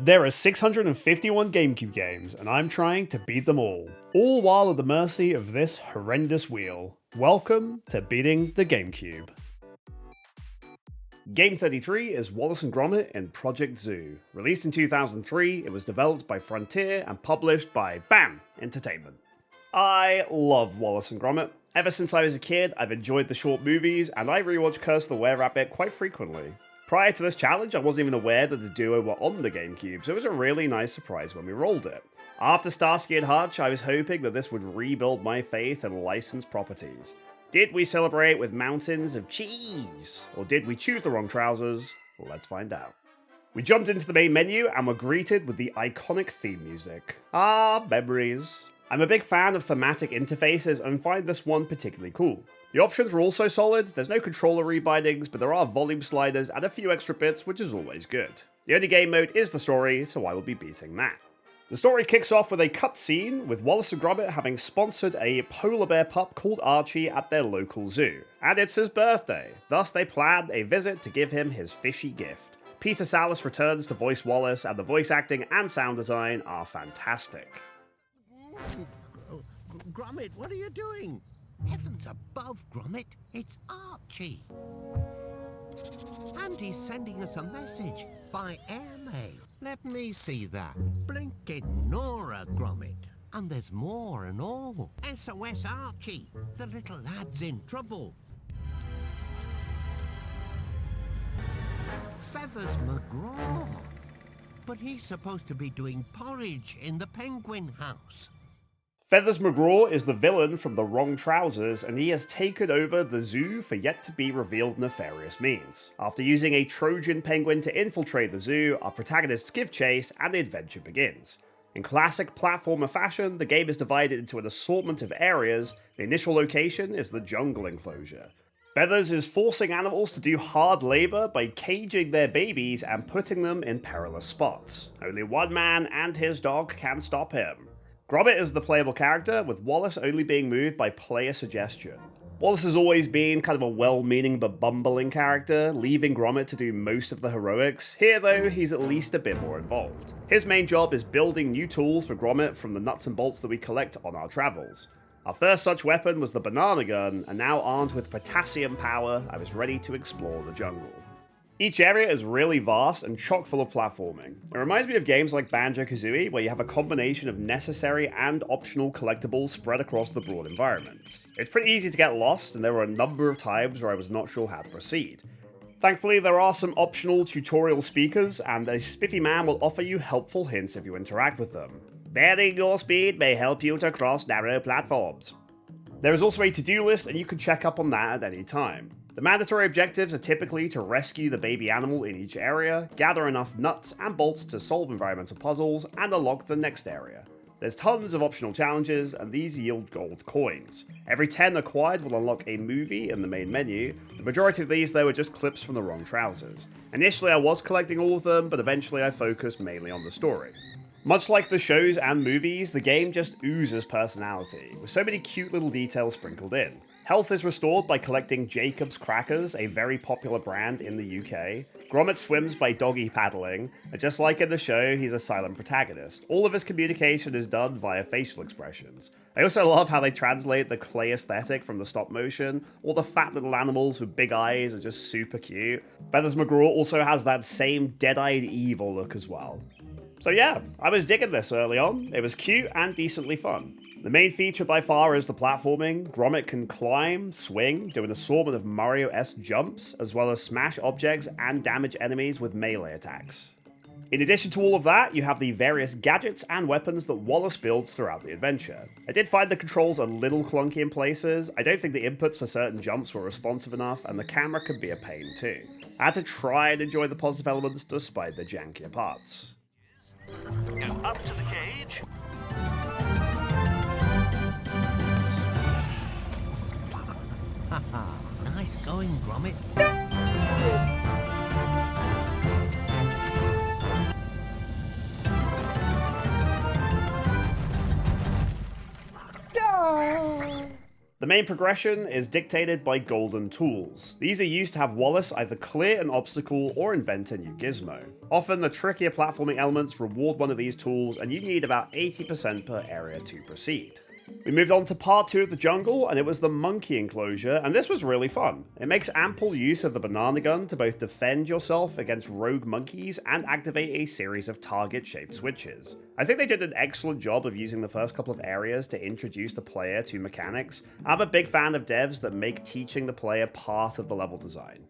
There are 651 GameCube games, and I'm trying to beat them all while at the mercy of this horrendous wheel. Welcome to Beating the GameCube. Game 33 is Wallace and Gromit in Project Zoo. Released in 2003, it was developed by Frontier and published by BAM Entertainment. I love Wallace and Gromit. Ever since I was a kid, I've enjoyed the short movies, and I rewatch Curse the Were-Rabbit quite frequently. Prior to this challenge, I wasn't even aware that the duo were on the GameCube, so it was a really nice surprise when we rolled it. After Starsky and Hutch, I was hoping that this would rebuild my faith in licensed properties. Did we celebrate with mountains of cheese? Or did we choose the wrong trousers? Let's find out. We jumped into the main menu and were greeted with the iconic theme music. Ah, memories. I'm a big fan of thematic interfaces and find this one particularly cool. The options were also solid, there's no controller rebindings, but there are volume sliders and a few extra bits, which is always good. The only game mode is the story, so I will be beating that. The story kicks off with a cutscene with Wallace and Gromit having sponsored a polar bear pup called Archie at their local zoo, and it's his birthday, thus they plan a visit to give him his fishy gift. Peter Sallis returns to voice Wallace, and the voice acting and sound design are fantastic. Gromit, what are you doing? Heavens above, Gromit, it's Archie. And he's sending us a message by airmail. Let me see that. Blinking Nora, Gromit. And there's more and all. SOS Archie, the little lad's in trouble. Feathers McGraw. But he's supposed to be doing porridge in the penguin house. Feathers McGraw is the villain from The Wrong Trousers, and he has taken over the zoo for yet-to-be-revealed nefarious means. After using a Trojan penguin to infiltrate the zoo, our protagonists give chase and the adventure begins. In classic platformer fashion, the game is divided into an assortment of areas. The initial location is the jungle enclosure. Feathers is forcing animals to do hard labor by caging their babies and putting them in perilous spots. Only one man and his dog can stop him. Gromit is the playable character, with Wallace only being moved by player suggestion. Wallace has always been kind of a well-meaning but bumbling character, leaving Gromit to do most of the heroics. Here though, he's at least a bit more involved. His main job is building new tools for Gromit from the nuts and bolts that we collect on our travels. Our first such weapon was the banana gun, and now armed with potassium power, I was ready to explore the jungle. Each area is really vast and chock full of platforming. It reminds me of games like Banjo-Kazooie, where you have a combination of necessary and optional collectibles spread across the broad environments. It's pretty easy to get lost, and there were a number of times where I was not sure how to proceed. Thankfully, there are some optional tutorial speakers, and a spiffy man will offer you helpful hints if you interact with them. Varying your speed may help you to cross narrow platforms. There is also a to-do list, and you can check up on that at any time. The mandatory objectives are typically to rescue the baby animal in each area, gather enough nuts and bolts to solve environmental puzzles, and unlock the next area. There's tons of optional challenges, and these yield gold coins. Every 10 acquired will unlock a movie in the main menu. The majority of these, though, are just clips from The Wrong Trousers. Initially, I was collecting all of them, but eventually I focused mainly on the story. Much like the shows and movies, the game just oozes personality, with so many cute little details sprinkled in. Health is restored by collecting Jacob's Crackers, a very popular brand in the UK. Gromit swims by doggy paddling, and just like in the show, he's a silent protagonist. All of his communication is done via facial expressions. I also love how they translate the clay aesthetic from the stop motion. All the fat little animals with big eyes are just super cute. Feathers McGraw also has that same dead-eyed evil look as well. So yeah, I was digging this early on. It was cute and decently fun. The main feature by far is the platforming. Gromit can climb, swing, do an assortment of Mario-esque jumps, as well as smash objects and damage enemies with melee attacks. In addition to all of that, you have the various gadgets and weapons that Wallace builds throughout the adventure. I did find the controls a little clunky in places. I don't think the inputs for certain jumps were responsive enough, and the camera could be a pain too. I had to try and enjoy the positive elements despite the jankier parts. Go up to the cage. Haha, nice going, Gromit. The main progression is dictated by golden tools. These are used to have Wallace either clear an obstacle or invent a new gizmo. Often the trickier platforming elements reward one of these tools, and you need about 80% per area to proceed. We moved on to part 2 of the jungle, and it was the monkey enclosure, and this was really fun. It makes ample use of the banana gun to both defend yourself against rogue monkeys and activate a series of target-shaped switches. I think they did an excellent job of using the first couple of areas to introduce the player to mechanics. I'm a big fan of devs that make teaching the player part of the level design.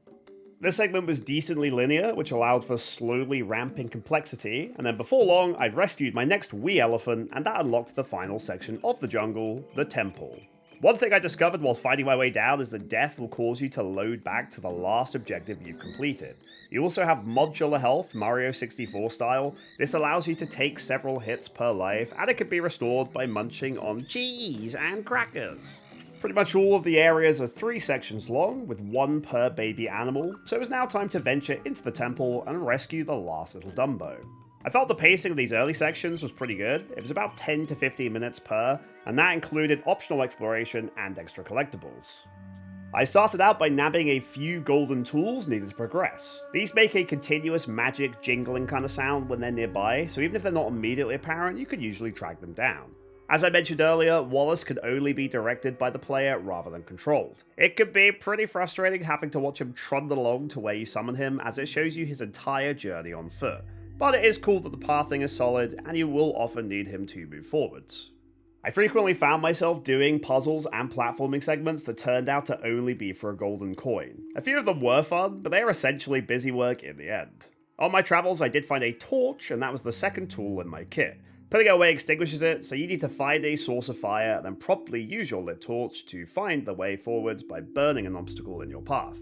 This segment was decently linear, which allowed for slowly ramping complexity, and then before long, I'd rescued my next wee elephant, and that unlocked the final section of the jungle, the temple. One thing I discovered while fighting my way down is that death will cause you to load back to the last objective you've completed. You also have modular health, Mario 64 style. This allows you to take several hits per life, and it can be restored by munching on cheese and crackers. Pretty much all of the areas are 3 sections long, with 1 per baby animal, so it was now time to venture into the temple and rescue the last little Dumbo. I felt the pacing of these early sections was pretty good. It was about 10 to 15 minutes per, and that included optional exploration and extra collectibles. I started out by nabbing a few golden tools needed to progress. These make a continuous magic jingling kind of sound when they're nearby, so even if they're not immediately apparent, you can usually track them down. As I mentioned earlier, Wallace could only be directed by the player rather than controlled. It could be pretty frustrating having to watch him trundle along to where you summon him, as it shows you his entire journey on foot. But it is cool that the pathing is solid, and you will often need him to move forwards. I frequently found myself doing puzzles and platforming segments that turned out to only be for a golden coin. A few of them were fun, but they are essentially busy work in the end. On my travels, I did find a torch, and that was the second tool in my kit. Putting it away extinguishes it, so you need to find a source of fire, then promptly use your lit torch to find the way forwards by burning an obstacle in your path.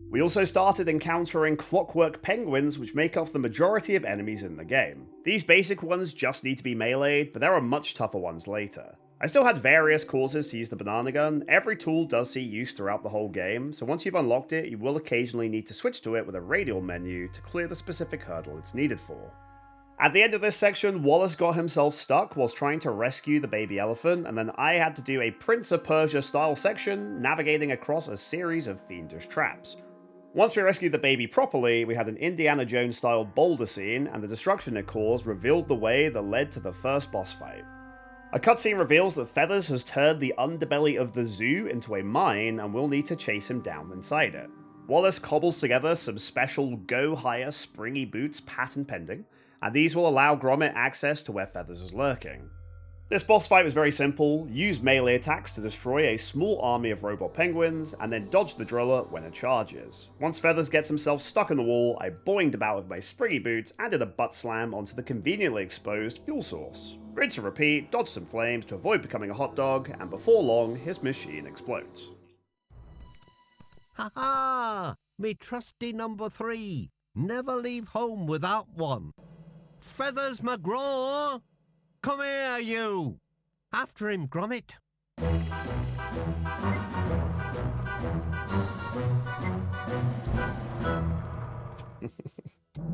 We also started encountering clockwork penguins, which make up the majority of enemies in the game. These basic ones just need to be meleeed, but there are much tougher ones later. I still had various causes to use the banana gun. Every tool does see use throughout the whole game, so once you've unlocked it, you will occasionally need to switch to it with a radial menu to clear the specific hurdle it's needed for. At the end of this section, Wallace got himself stuck whilst trying to rescue the baby elephant, and then I had to do a Prince of Persia style section, navigating across a series of fiendish traps. Once we rescued the baby properly, we had an Indiana Jones style boulder scene, and the destruction it caused revealed the way that led to the first boss fight. A cutscene reveals that Feathers has turned the underbelly of the zoo into a mine, and we'll need to chase him down inside it. Wallace cobbles together some special go higher springy boots, patent pending, and these will allow Gromit access to where Feathers is lurking. This boss fight was very simple. Use melee attacks to destroy a small army of robot penguins, and then dodge the driller when it charges. Once Feathers gets himself stuck in the wall, I boinged about with my springy boots and did a butt slam onto the conveniently exposed fuel source. Rinse and repeat, dodge some flames to avoid becoming a hot dog, and before long, his machine explodes. Ha ha! Me trusty number 3. Never leave home without one. Feathers McGraw! Come here, you! After him, Gromit.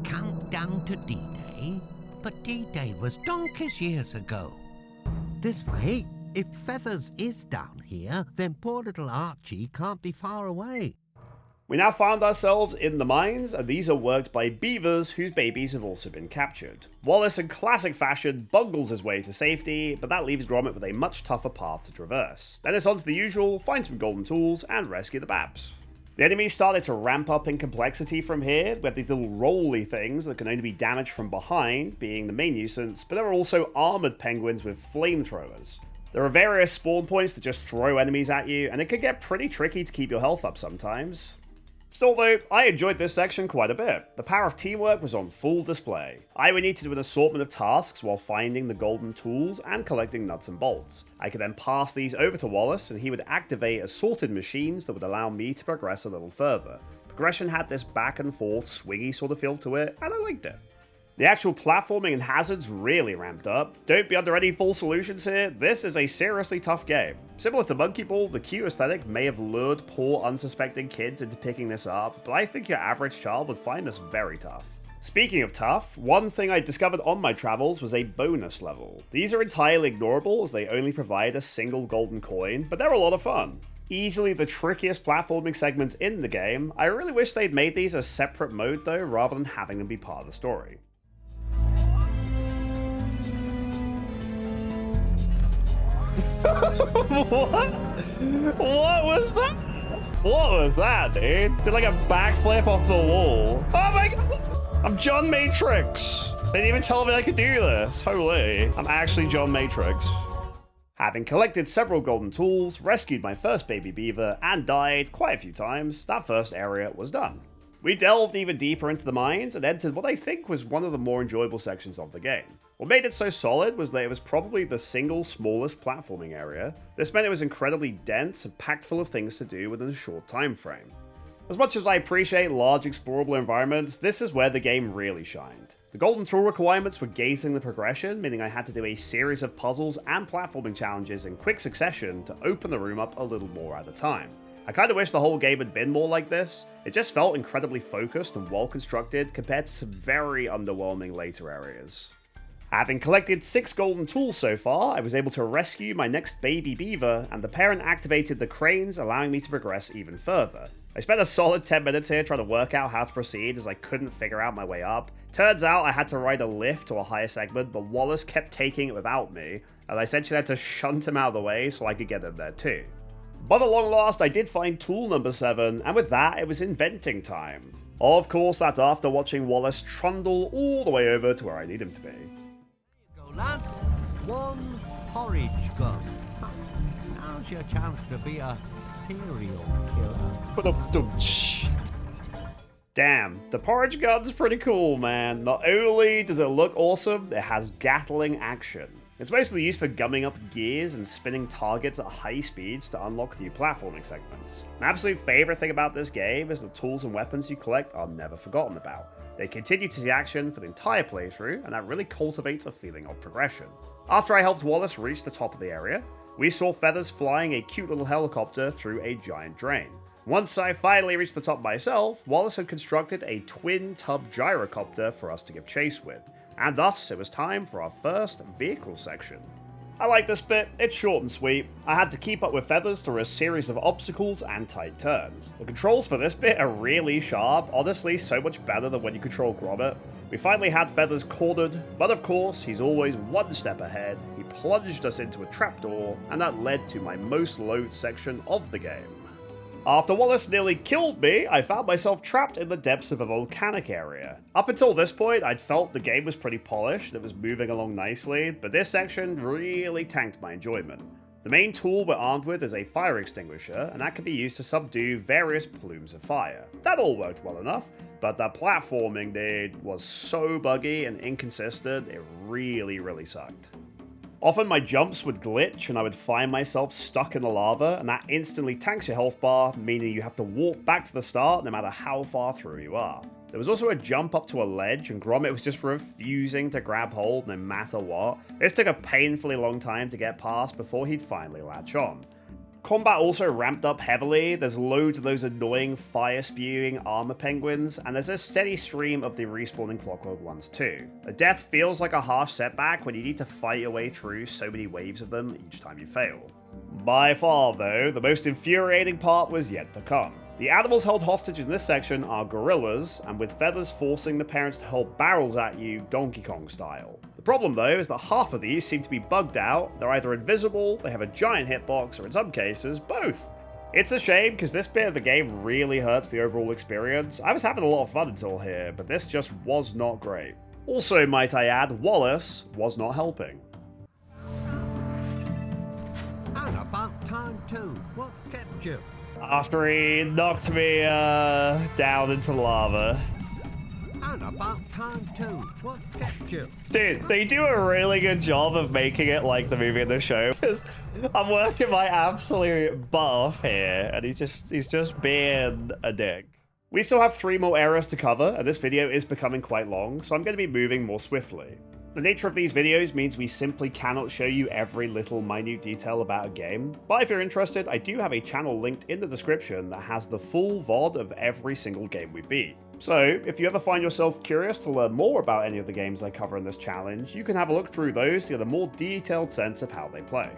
Countdown to D-Day? But D-Day was donkeys years ago. This way, if Feathers is down here, then poor little Archie can't be far away. We now found ourselves in the mines, and these are worked by beavers whose babies have also been captured. Wallace, in classic fashion, bungles his way to safety, but that leaves Gromit with a much tougher path to traverse. Then it's on to the usual, find some golden tools, and rescue the Babs. The enemies started to ramp up in complexity from here. We have these little rolly things that can only be damaged from behind, being the main nuisance, but there are also armoured penguins with flamethrowers. There are various spawn points that just throw enemies at you, and it can get pretty tricky to keep your health up sometimes. Still though, I enjoyed this section quite a bit. The power of teamwork was on full display. I would need to do an assortment of tasks while finding the golden tools and collecting nuts and bolts. I could then pass these over to Wallace, and he would activate assorted machines that would allow me to progress a little further. Progression had this back and forth swingy sort of feel to it, and I liked it. The actual platforming and hazards really ramped up. Don't be under any false illusions here, this is a seriously tough game. Similar to Monkey Ball, the cute aesthetic may have lured poor unsuspecting kids into picking this up, but I think your average child would find this very tough. Speaking of tough, one thing I discovered on my travels was a bonus level. These are entirely ignorable as they only provide a single golden coin, but they're a lot of fun. Easily the trickiest platforming segments in the game. I really wish they'd made these a separate mode though, rather than having them be part of the story. What? What was that? What was that, dude? Did like a backflip off the wall. Oh my god! I'm John Matrix! They didn't even tell me I could do this. Holy. I'm actually John Matrix. Having collected several golden tools, rescued my first baby beaver, and died quite a few times, that first area was done. We delved even deeper into the mines and entered what I think was one of the more enjoyable sections of the game. What made it so solid was that it was probably the single smallest platforming area. This meant it was incredibly dense and packed full of things to do within a short time frame. As much as I appreciate large explorable environments, this is where the game really shined. The golden tool requirements were gating the progression, meaning I had to do a series of puzzles and platforming challenges in quick succession to open the room up a little more at a time. I kinda wish the whole game had been more like this. It just felt incredibly focused and well constructed compared to some very underwhelming later areas. Having collected 6 golden tools so far, I was able to rescue my next baby beaver, and the parent activated the cranes, allowing me to progress even further. I spent a solid 10 minutes here trying to work out how to proceed as I couldn't figure out my way up. Turns out I had to ride a lift to a higher segment, but Wallace kept taking it without me, and I essentially had to shunt him out of the way so I could get in there too. But at long last, I did find tool number 7, and with that, it was inventing time. Of course, that's after watching Wallace trundle all the way over to where I need him to be. Go, lad. One porridge gun. Now's your chance to be a serial killer. Damn, the porridge gun's pretty cool, man. Not only does it look awesome, it has Gatling action. It's mostly used for gumming up gears and spinning targets at high speeds to unlock new platforming segments. My absolute favourite thing about this game is the tools and weapons you collect are never forgotten about. They continue to see action for the entire playthrough, and that really cultivates a feeling of progression. After I helped Wallace reach the top of the area, we saw Feathers flying a cute little helicopter through a giant drain. Once I finally reached the top myself, Wallace had constructed a twin-tub gyrocopter for us to give chase with, and thus it was time for our first vehicle section. I like this bit, it's short and sweet. I had to keep up with Feathers through a series of obstacles and tight turns. The controls for this bit are really sharp, honestly so much better than when you control Gromit. We finally had Feathers cornered, but of course he's always one step ahead. He plunged us into a trapdoor, and that led to my most loathed section of the game. After Wallace nearly killed me, I found myself trapped in the depths of a volcanic area. Up until this point, I'd felt the game was pretty polished, it was moving along nicely, but this section really tanked my enjoyment. The main tool we're armed with is a fire extinguisher, and that can be used to subdue various plumes of fire. That all worked well enough, but the platforming, dude, was so buggy and inconsistent, it really sucked. Often my jumps would glitch and I would find myself stuck in the lava, and that instantly tanks your health bar, meaning you have to walk back to the start no matter how far through you are. There was also a jump up to a ledge, and Gromit was just refusing to grab hold no matter what. This took a painfully long time to get past before he'd finally latch on. Combat also ramped up heavily. There's loads of those annoying fire-spewing armor penguins, and there's a steady stream of the respawning clockwork ones too. A death feels like a harsh setback when you need to fight your way through so many waves of them each time you fail. By far, though, the most infuriating part was yet to come. The animals held hostage in this section are gorillas, and with Feathers forcing the parents to hold barrels at you Donkey Kong style. The problem though is that half of these seem to be bugged out, they're either invisible, they have a giant hitbox, or in some cases, both. It's a shame because this bit of the game really hurts the overall experience. I was having a lot of fun until here, but this just was not great. Also, might I add, Wallace was not helping. And about time too. What kept you? After he knocked me down into lava. And about time too. What kept you? Dude, they do a really good job of making it like the movie and the show. Because I'm working my absolute butt off here, and he's just being a dick. We still have 3 more areas to cover, and this video is becoming quite long, so I'm going to be moving more swiftly. The nature of these videos means we simply cannot show you every little minute detail about a game, but if you're interested, I do have a channel linked in the description that has the full VOD of every single game we beat. So, if you ever find yourself curious to learn more about any of the games I cover in this challenge, you can have a look through those to get a more detailed sense of how they play.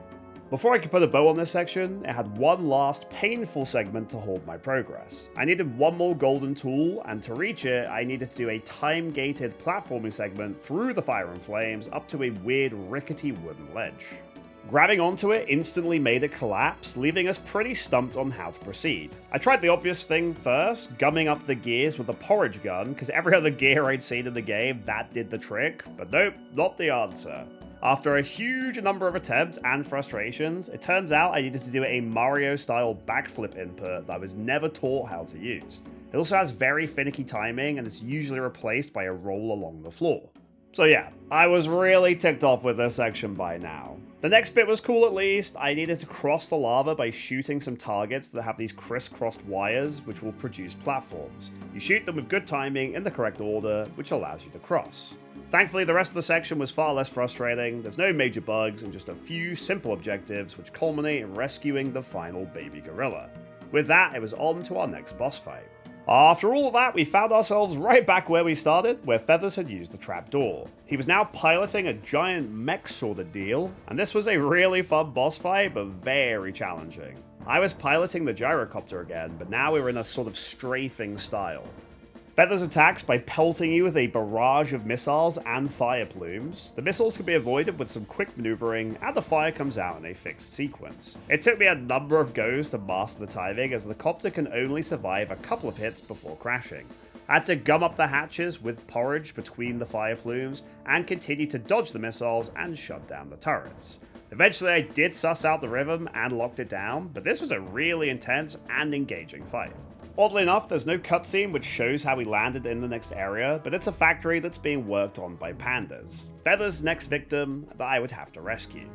Before I could put a bow on this section, it had one last painful segment to hold my progress. I needed one more golden tool, and to reach it, I needed to do a time-gated platforming segment through the fire and flames up to a weird rickety wooden ledge. Grabbing onto it instantly made it collapse, leaving us pretty stumped on how to proceed. I tried the obvious thing first, gumming up the gears with a porridge gun, because every other gear I'd seen in the game, that did the trick, but nope, not the answer. After a huge number of attempts and frustrations, it turns out I needed to do a Mario-style backflip input that I was never taught how to use. It also has very finicky timing and is usually replaced by a roll along the floor. So yeah, I was really ticked off with this section by now. The next bit was cool at least. I needed to cross the lava by shooting some targets that have these crisscrossed wires which will produce platforms. You shoot them with good timing in the correct order, which allows you to cross. Thankfully, the rest of the section was far less frustrating. There's no major bugs and just a few simple objectives which culminate in rescuing the final baby gorilla. With that, it was on to our next boss fight. After all of that, we found ourselves right back where we started, where Feathers had used the trapdoor. He was now piloting a giant mech sort of deal, and this was a really fun boss fight, but very challenging. I was piloting the gyrocopter again, but now we were in a sort of strafing style. Feathers attacks by pelting you with a barrage of missiles and fire plumes. The missiles can be avoided with some quick maneuvering, and the fire comes out in a fixed sequence. It took me a number of goes to master the timing, as the copter can only survive a couple of hits before crashing. I had to gum up the hatches with porridge between the fire plumes, and continue to dodge the missiles and shut down the turrets. Eventually I did suss out the rhythm and locked it down, but this was a really intense and engaging fight. Oddly enough, there's no cutscene which shows how we landed in the next area, but it's a factory that's being worked on by pandas. Feather's next victim that I would have to rescue.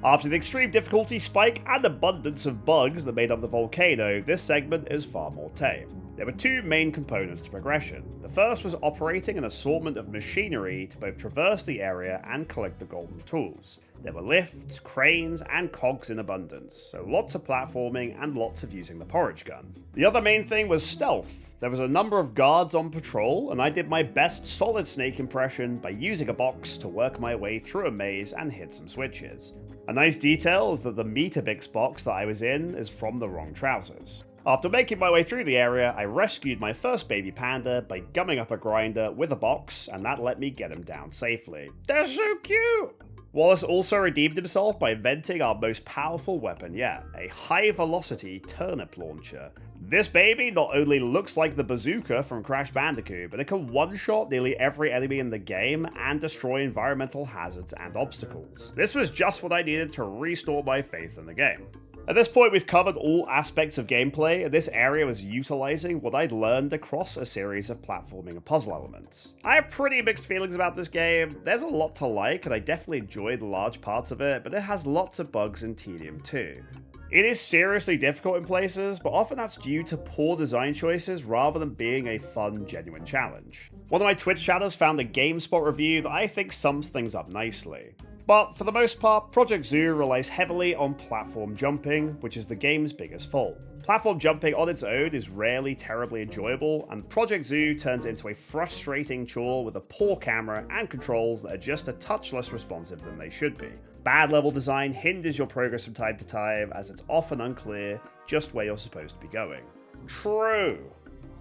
After the extreme difficulty spike and abundance of bugs that made up the volcano, this segment is far more tame. There were two main components to progression. The first was operating an assortment of machinery to both traverse the area and collect the golden tools. There were lifts, cranes, and cogs in abundance, so lots of platforming and lots of using the porridge gun. The other main thing was stealth. There was a number of guards on patrol, and I did my best Solid Snake impression by using a box to work my way through a maze and hit some switches. A nice detail is that the Meterbix box that I was in is from the wrong trousers. After making my way through the area, I rescued my first baby panda by gumming up a grinder with a box, and that let me get him down safely. They're so cute! Wallace also redeemed himself by inventing our most powerful weapon yet, a high-velocity turnip launcher. This baby not only looks like the bazooka from Crash Bandicoot, but it can one-shot nearly every enemy in the game and destroy environmental hazards and obstacles. This was just what I needed to restore my faith in the game. At this point, we've covered all aspects of gameplay, and this area was utilizing what I'd learned across a series of platforming and puzzle elements. I have pretty mixed feelings about this game. There's a lot to like, and I definitely enjoyed large parts of it, but it has lots of bugs and tedium too. It is seriously difficult in places, but often that's due to poor design choices rather than being a fun, genuine challenge. One of my Twitch chatters found a GameSpot review that I think sums things up nicely. But for the most part, Project Zoo relies heavily on platform jumping, which is the game's biggest fault. Platform jumping on its own is rarely terribly enjoyable, and Project Zoo turns into a frustrating chore with a poor camera and controls that are just a touch less responsive than they should be. Bad level design hinders your progress from time to time, as it's often unclear just where you're supposed to be going. True.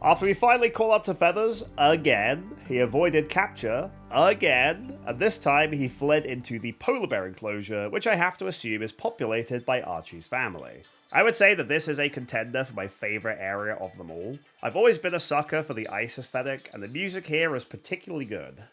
After we finally caught up to Feathers again, he avoided capture again, and this time he fled into the polar bear enclosure, which I have to assume is populated by Archie's family. I would say that this is a contender for my favourite area of them all. I've always been a sucker for the ice aesthetic, and the music here is particularly good.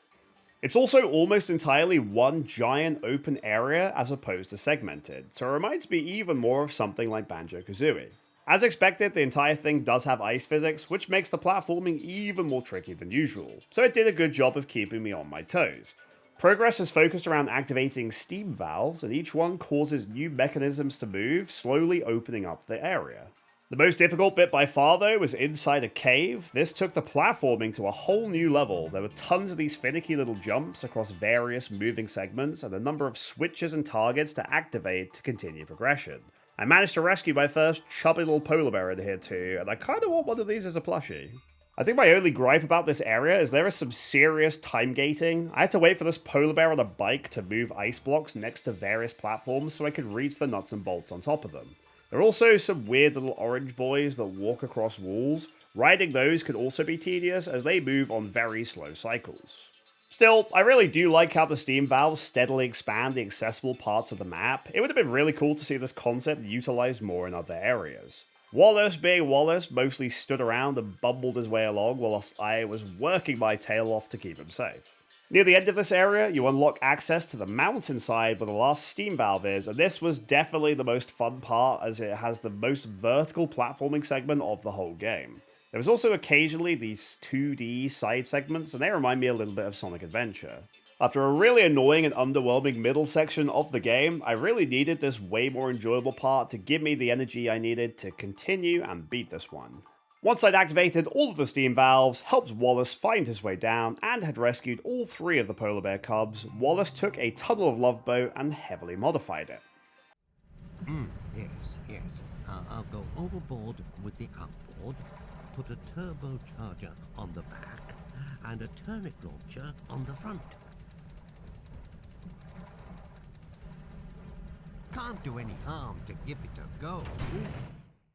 It's also almost entirely one giant open area as opposed to segmented, so it reminds me even more of something like Banjo-Kazooie. As expected, the entire thing does have ice physics, which makes the platforming even more tricky than usual, so it did a good job of keeping me on my toes. Progress is focused around activating steam valves, and each one causes new mechanisms to move, slowly opening up the area. The most difficult bit by far though was inside a cave. This took the platforming to a whole new level. There were tons of these finicky little jumps across various moving segments and a number of switches and targets to activate to continue progression. I managed to rescue my first chubby little polar bear in here too, and I kinda want one of these as a plushie. I think my only gripe about this area is there is some serious time gating. I had to wait for this polar bear on a bike to move ice blocks next to various platforms so I could reach the nuts and bolts on top of them. There are also some weird little orange boys that walk across walls. Riding those could also be tedious as they move on very slow cycles. Still, I really do like how the steam valves steadily expand the accessible parts of the map. It would have been really cool to see this concept utilized more in other areas. Wallace, being Wallace, mostly stood around and bumbled his way along whilst I was working my tail off to keep him safe. Near the end of this area, you unlock access to the mountainside where the last steam valve is, and this was definitely the most fun part as it has the most vertical platforming segment of the whole game. There was also occasionally these 2D side segments, and they remind me a little bit of Sonic Adventure. After a really annoying and underwhelming middle section of the game, I really needed this way more enjoyable part to give me the energy I needed to continue and beat this one. Once I'd activated all of the steam valves, helped Wallace find his way down, and had rescued all 3 of the polar bear cubs, Wallace took a Tunnel of Love boat and heavily modified it. Yes. I'll go overboard with the outboard, put a turbocharger on the back, and a turnip launcher on the front. Can't do any harm to give it a go.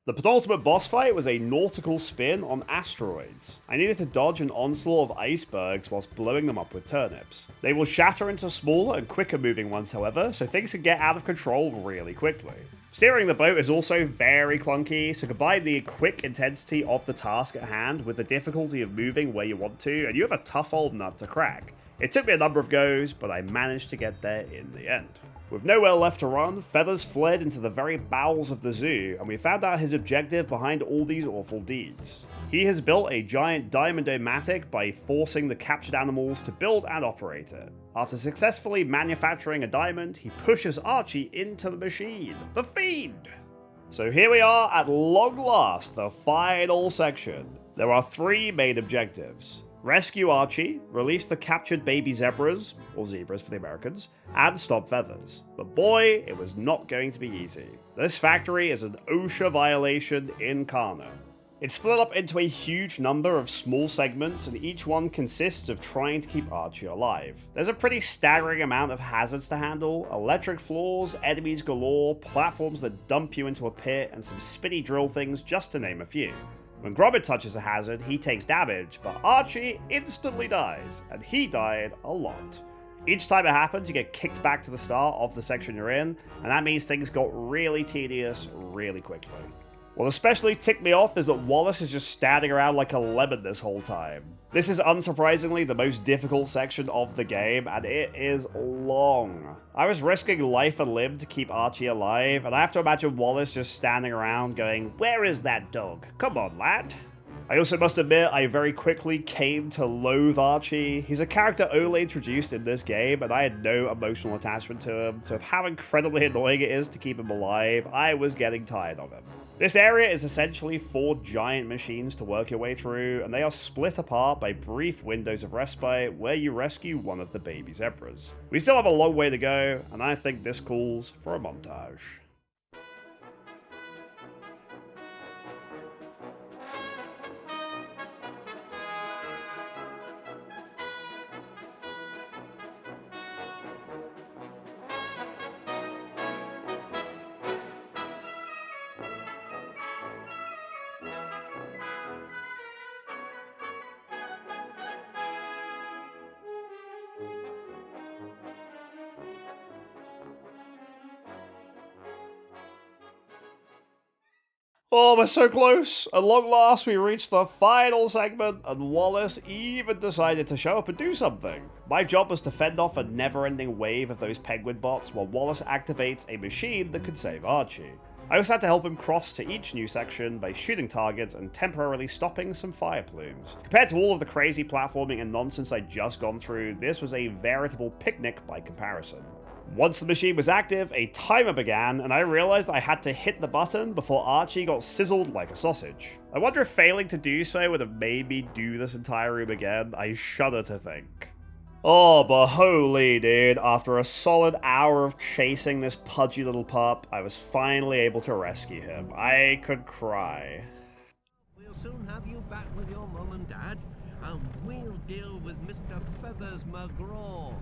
The penultimate boss fight was a nautical spin on asteroids. I needed to dodge an onslaught of icebergs whilst blowing them up with turnips. They will shatter into smaller and quicker moving ones however, so things can get out of control really quickly. Steering the boat is also very clunky, so combine the quick intensity of the task at hand with the difficulty of moving where you want to, and you have a tough old nut to crack. It took me a number of goes, but I managed to get there in the end. With nowhere left to run, Feathers fled into the very bowels of the zoo, and we found out his objective behind all these awful deeds. He has built a giant diamond-o-matic by forcing the captured animals to build and operate it. After successfully manufacturing a diamond, he pushes Archie into the machine, the Fiend! So here we are at long last, the final section. There are 3 main objectives. Rescue Archie, release the captured baby zebras, or zebras for the Americans, and stop Feathers. But boy, it was not going to be easy. This factory is an OSHA violation incarnate. It's split up into a huge number of small segments, and each one consists of trying to keep Archie alive. There's a pretty staggering amount of hazards to handle: electric floors, enemies galore, platforms that dump you into a pit, and some spinny drill things, just to name a few. When Gromit touches a hazard, he takes damage, but Archie instantly dies, and he died a lot. Each time it happens, you get kicked back to the start of the section you're in, and that means things got really tedious really quickly. What especially ticked me off is that Wallace is just standing around like a lemon this whole time. This is unsurprisingly the most difficult section of the game, and it is long. I was risking life and limb to keep Archie alive, and I have to imagine Wallace just standing around going, "Where is that dog? Come on, lad." I also must admit, I very quickly came to loathe Archie. He's a character only introduced in this game, and I had no emotional attachment to him, so of how incredibly annoying it is to keep him alive, I was getting tired of him. This area is essentially 4 giant machines to work your way through, and they are split apart by brief windows of respite where you rescue one of the baby zebras. We still have a long way to go, and I think this calls for a montage. Oh, we're so close! At long last, we reached the final segment, and Wallace even decided to show up and do something. My job was to fend off a never-ending wave of those penguin bots while Wallace activates a machine that could save Archie. I also had to help him cross to each new section by shooting targets and temporarily stopping some fire plumes. Compared to all of the crazy platforming and nonsense I'd just gone through, this was a veritable picnic by comparison. Once the machine was active, a timer began, and I realized I had to hit the button before Archie got sizzled like a sausage. I wonder if failing to do so would have made me do this entire room again. I shudder to think. Oh, but holy dude, after a solid hour of chasing this pudgy little pup, I was finally able to rescue him. I could cry. We'll soon have you back with your mum and dad, and we'll deal with Mr. Feathers McGraw.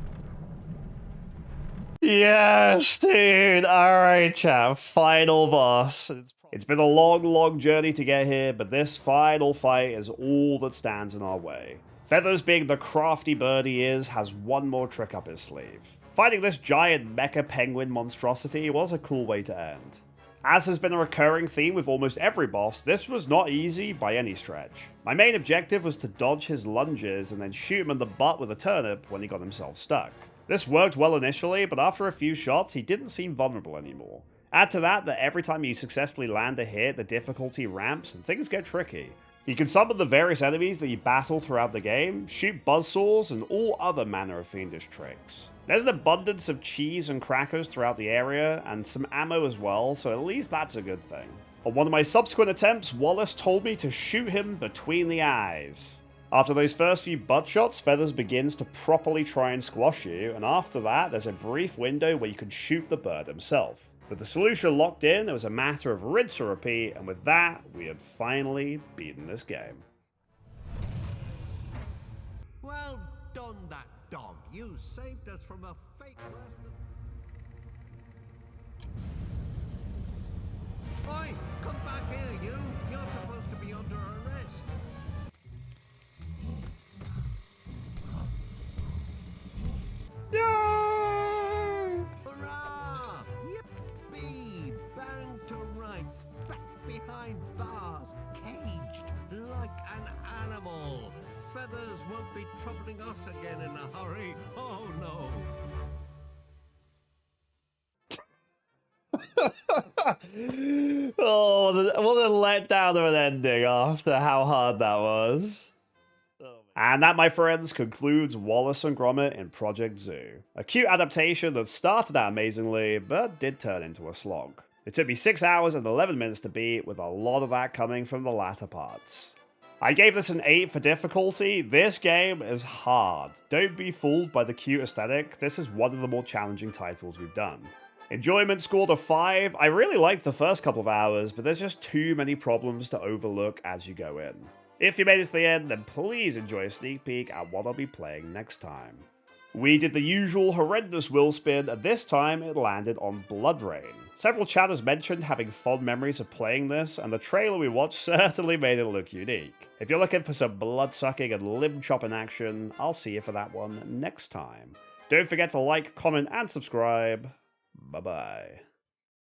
Yes, dude. Alright, chap. Final boss. It's been a long journey to get here, but this final fight is all that stands in our way. Feathers, being the crafty bird he is, has one more trick up his sleeve. Fighting this giant mecha penguin monstrosity was a cool way to end. As has been a recurring theme with almost every boss, this was not easy by any stretch. My main objective was to dodge his lunges and then shoot him in the butt with a turnip when he got himself stuck. This worked well initially, but after a few shots, he didn't seem vulnerable anymore. Add to that every time you successfully land a hit, the difficulty ramps and things get tricky. You can summon the various enemies that you battle throughout the game, shoot buzzsaws, and all other manner of fiendish tricks. There's an abundance of cheese and crackers throughout the area, and some ammo as well, so at least that's a good thing. On one of my subsequent attempts, Wallace told me to shoot him between the eyes. After those first few butt shots, Feathers begins to properly try and squash you, and after that, there's a brief window where you can shoot the bird himself. With the solution locked in, it was a matter of rinse or repeat, and with that, we had finally beaten this game. Well done, that dog. You saved us from a fake Western. Oi, come back here, you. You're supposed to be under arrest. No! Hurrah! Yippee! Bang to rights, back behind bars, caged like an animal. Feathers won't be troubling us again in a hurry. Oh no! Oh, what a letdown of an ending after how hard that was. And that, my friends, concludes Wallace and Gromit in Project Zoo. A cute adaptation that started out amazingly, but did turn into a slog. It took me 6 hours and 11 minutes to beat, with a lot of that coming from the latter parts. I gave this an 8 for difficulty. This game is hard. Don't be fooled by the cute aesthetic. This is one of the more challenging titles we've done. Enjoyment scored a 5. I really liked the first couple of hours, but there's just too many problems to overlook as you go in. If you made it to the end, then please enjoy a sneak peek at what I'll be playing next time. We did the usual horrendous wheel spin, and this time it landed on Blood Rain. Several chatters mentioned having fond memories of playing this, and the trailer we watched certainly made it look unique. If you're looking for some blood-sucking and limb-chopping action, I'll see you for that one next time. Don't forget to like, comment, and subscribe. Bye-bye.